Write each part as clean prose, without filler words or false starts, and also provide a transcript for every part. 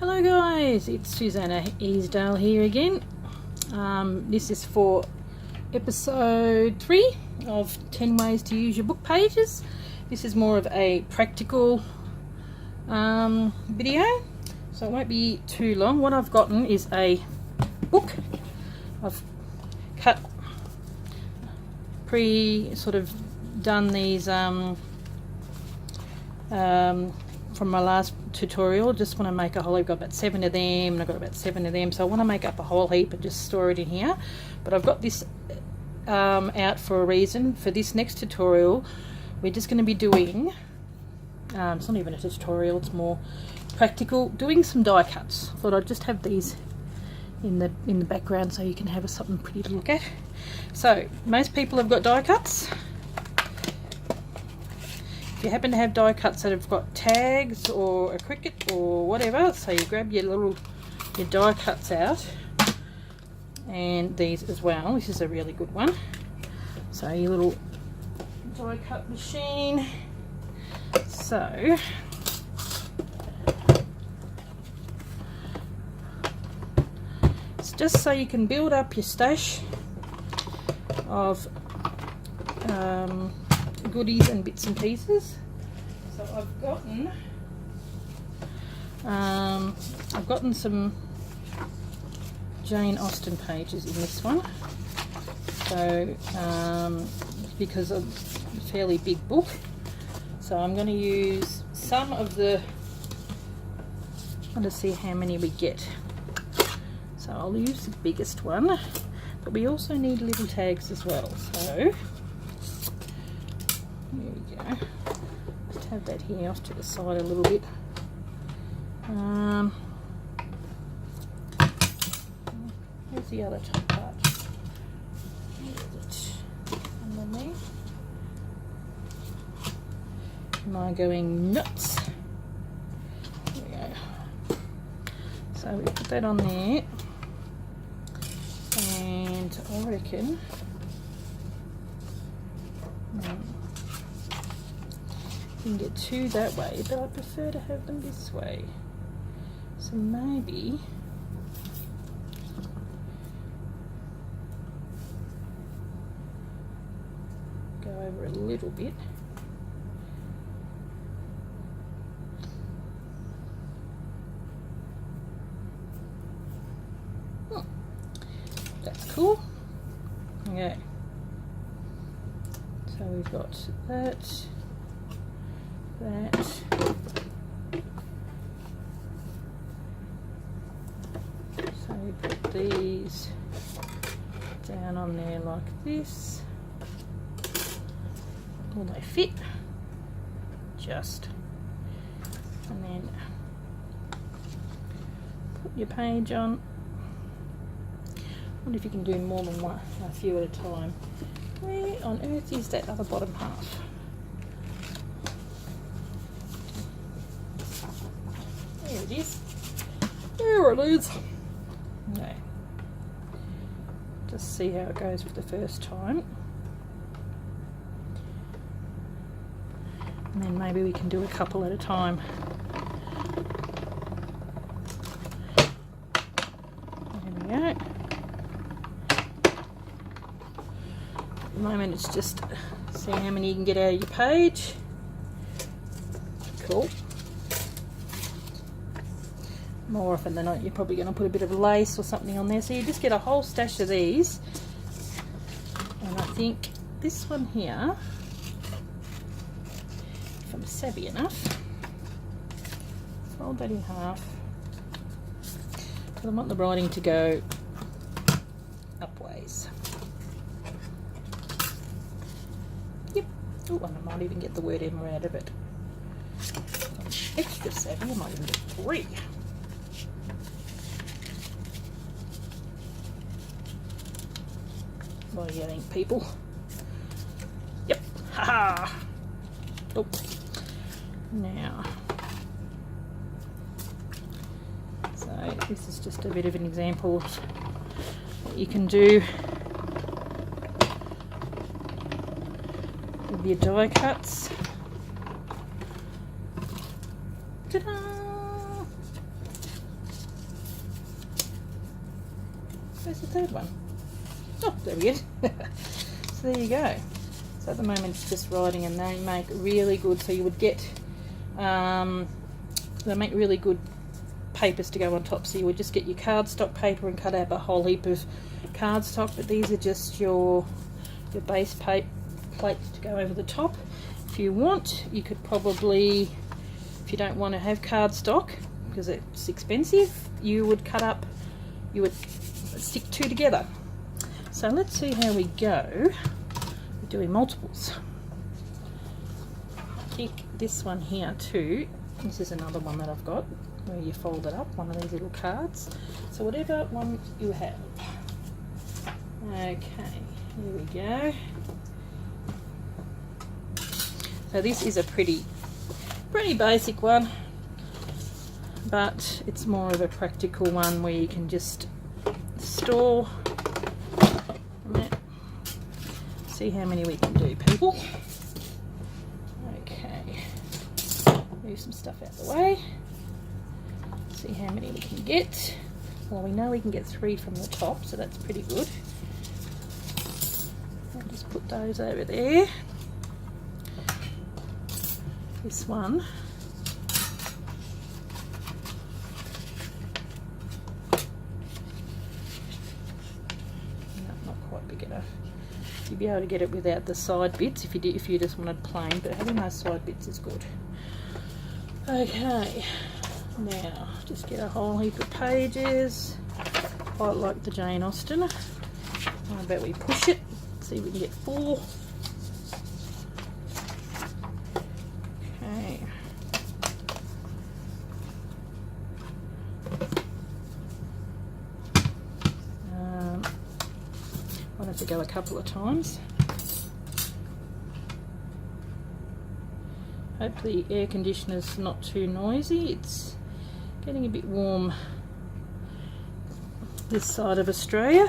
Hello guys, it's Susanna Easdale here again. This is for episode 3 of 10 ways to use your book pages. This is more of a practical video, so it won't be too long. What I've gotten is a book. I've cut, sort of done these from my last tutorial. Just want to make a whole heap. I've got about 7 of them, and I've got about 7 of them, so I want to make up a whole heap and just store it in here. But I've got this out for a reason. For this next tutorial, we're just going to be doing, it's not even a tutorial, it's more practical, doing some die cuts. I thought I'd just have these in the background so you can have something pretty to look at. So most people have got die cuts. If you happen to have die cuts that have got tags or a cricket or whatever, so you grab your die cuts out, and these as well. This is a really good one. So your little die cut machine. So it's just so you can build up your stash of goodies and bits and pieces. So I've gotten some Jane Austen pages in this one. So because of a fairly big book, so I'm going to use some of the. I want to see how many we get. So I'll use the biggest one, but we also need little tags as well. So there we go. Just have that here off to the side a little bit. Where's the other top part? Where's it? Underneath. Am I going nuts? There we go. So we put that on there, and I reckon you can get 2 that way, but I prefer to have them this way. So maybe go over a little bit. That's cool. Okay. So we've got that. So we put these down on there like this. Will they fit? Just. And then put your page on. I wonder if you can do more than one, a few at a time. Where on earth is that other bottom half? There it is. There it is. Okay. Just see how it goes for the first time. And then maybe we can do a couple at a time. There we go. At the moment it's just see how many you can get out of your page. Cool. More often than not, you're probably going to put a bit of lace or something on there. So you just get a whole stash of these. And I think this one here, if I'm savvy enough, fold that in half. But I want the writing to go upways. Yep. Oh, and I might even get the word Emma out of it. I'm extra savvy, I might even get 3. What do you think, people? Yep. Haha. Oh. Now, so this is just a bit of an example of what you can do with your die cuts. Ta-da! Where's the third one? Oh, there we go. So there you go. So at the moment it's just writing, and they make really good, so you would get, they make really good papers to go on top. So you would just get your cardstock paper and cut out a whole heap of cardstock, but these are just your base plate to go over the top. If you want, you could probably, if you don't want to have cardstock because it's expensive, you would stick two together. So let's see how we go. We're doing multiples. Kick this one here too. This is another one that I've got where you fold it up, one of these little cards. So whatever one you have. Okay, here we go. So this is a pretty basic one, but it's more of a practical one where you can just store. See how many we can do, people. Okay, move some stuff out of the way. See how many we can get. Well, we know we can get 3 from the top, so that's pretty good. I'll just put those over there. This one, no, not quite big enough. You'd be able to get it without the side bits if you just wanted plain, but having those side bits is good. Okay, now just get a whole heap of pages, quite like the Jane Austen. How about we push it, see if we can get 4. Okay. I'll have to go a couple of times. Hope the air conditioner's not too noisy. It's getting a bit warm this side of Australia.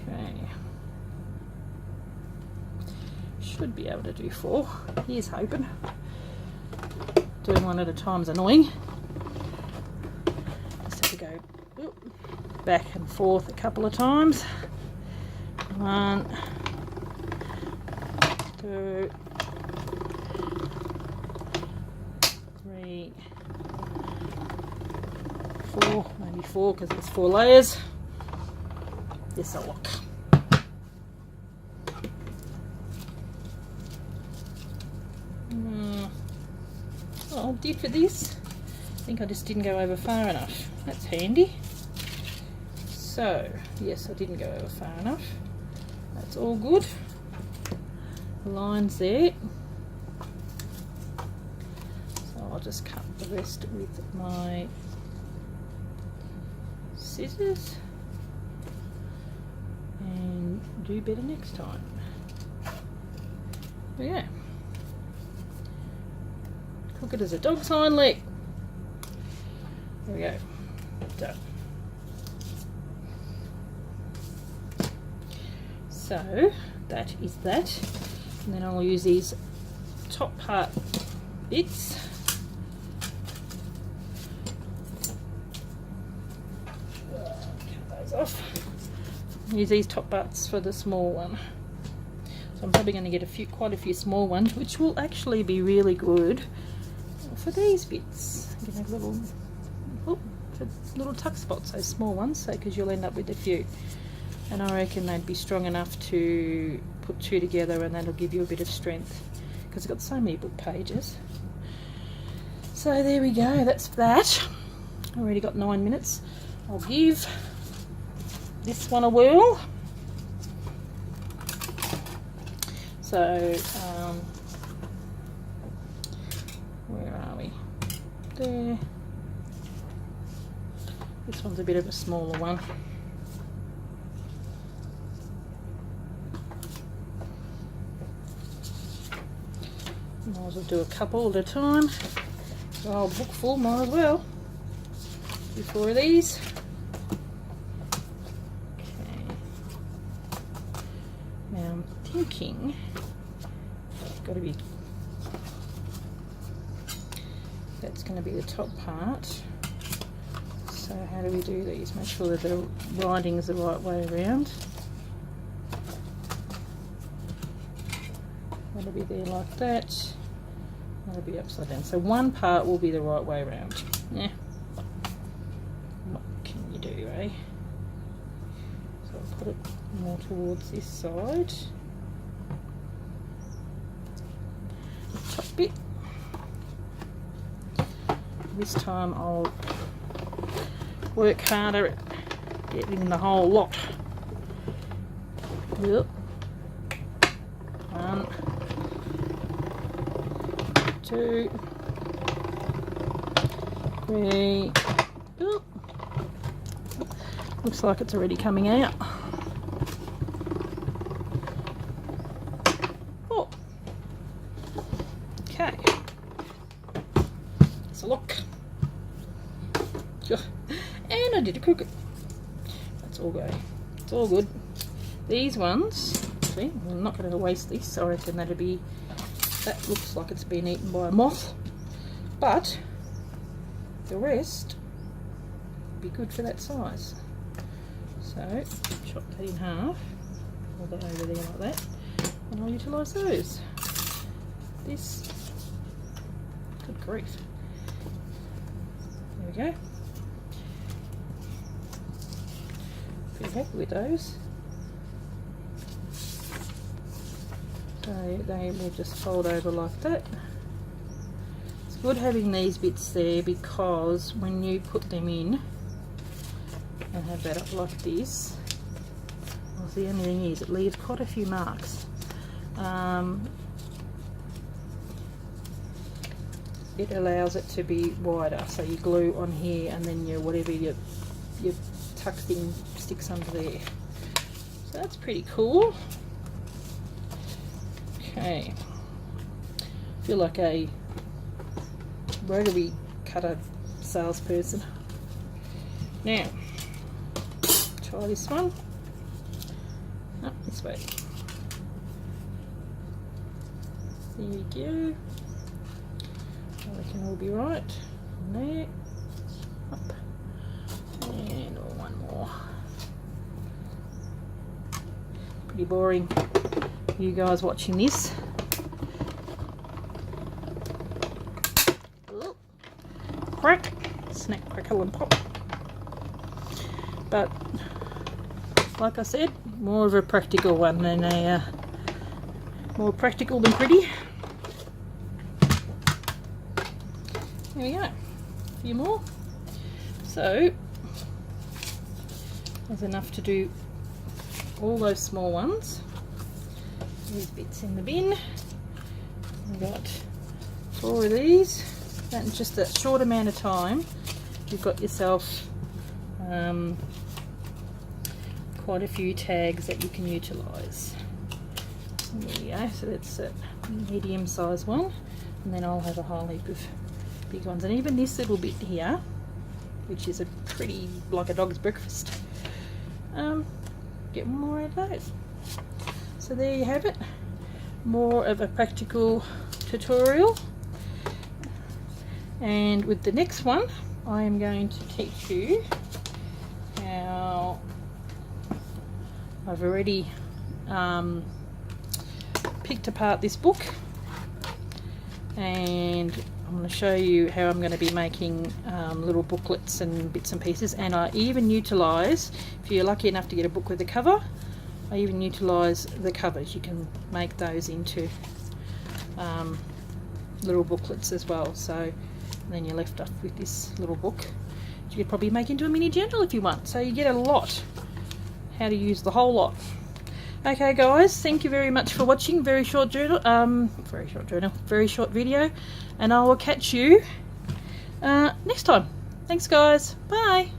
Okay. Should be able to do 4. Here's hoping. Doing one at a time is annoying. Just have to go back and forth a couple of times. 1, 2, 3, 4, maybe 4 because there's 4 layers. This will look. I'll dip for this. I think I just didn't go over far enough. That's handy. So, yes, I didn't go over far enough. That's all good. The lines there. So I'll just cut the rest with my scissors and do better next time. There we go. Cook it as a dog's hind leg. There we go. Done. So that is that. And then I'll use these top part bits. Cut those off. Use these top parts for the small one. So I'm probably going to get quite a few small ones, which will actually be really good for these bits. Give them little tuck spots, those small ones, so because you'll end up with a few. And I reckon they'd be strong enough to put 2 together, and that'll give you a bit of strength because I've got so many book pages. So there we go, that's that. Already got 9 minutes. I'll give this one a whirl. So where are we? There. This one's a bit of a smaller one. Might as well do a couple at a time. Oh, book full, might as well. Do 4 of these. Okay. Now I'm thinking I've got to be That's going to be the top part. So how do we do these? Make sure that the writing is the right way around. That'll be there like that. That'll be upside down. So one part will be the right way around. Yeah. What can you do, eh? So I'll put it more towards this side. The top bit. This time I'll work harder at getting the whole lot. Yep. 1, 2, 3. Oop. Looks like it's already coming out. Oh. Okay. So look. And I did a crooked. That's all go. It's all good. These ones, see, I'm not going to waste this. I reckon that'll be, that looks like it's been eaten by a moth. But the rest would be good for that size. So chop that in half, hold that over there like that, and I'll utilise those. This, good grief. There we go. Pretty happy with those. So they will just fold over like that. It's good having these bits there because when you put them in and have that up like this, well, the only thing is it leaves quite a few marks. It allows it to be wider, so you glue on here and then your whatever your tuck thing sticks under there. So that's pretty cool. Okay, feel like a rotary cutter salesperson. Now, try this one. Oh, this way. There you go. I reckon it'll be right. There. Up. And one more. Pretty boring. You guys watching this. Ooh. Crack. Snap, crackle and pop. But like I said, more of a practical one than a more practical than pretty. There we go. A few more. So there's enough to do all those small ones. These bits in the bin. We've got 4 of these. And in just a short amount of time, you've got yourself quite a few tags that you can utilise. There we go. So that's a medium sized one, and then I'll have a whole heap of big ones. And even this little bit here, which is a pretty like a dog's breakfast. Get more of those. So there you have it, more of a practical tutorial. And with the next one, I am going to teach you how I've already picked apart this book, and I'm going to show you how I'm going to be making little booklets and bits and pieces. And I even utilise, if you're lucky enough to get a book with a cover, I even utilise the covers. You can make those into little booklets as well. So then you're left up with this little book. You could probably make into a mini journal if you want. So you get a lot. How to use the whole lot. Okay guys, thank you very much for watching. Very short video, and I will catch you next time. Thanks guys, bye.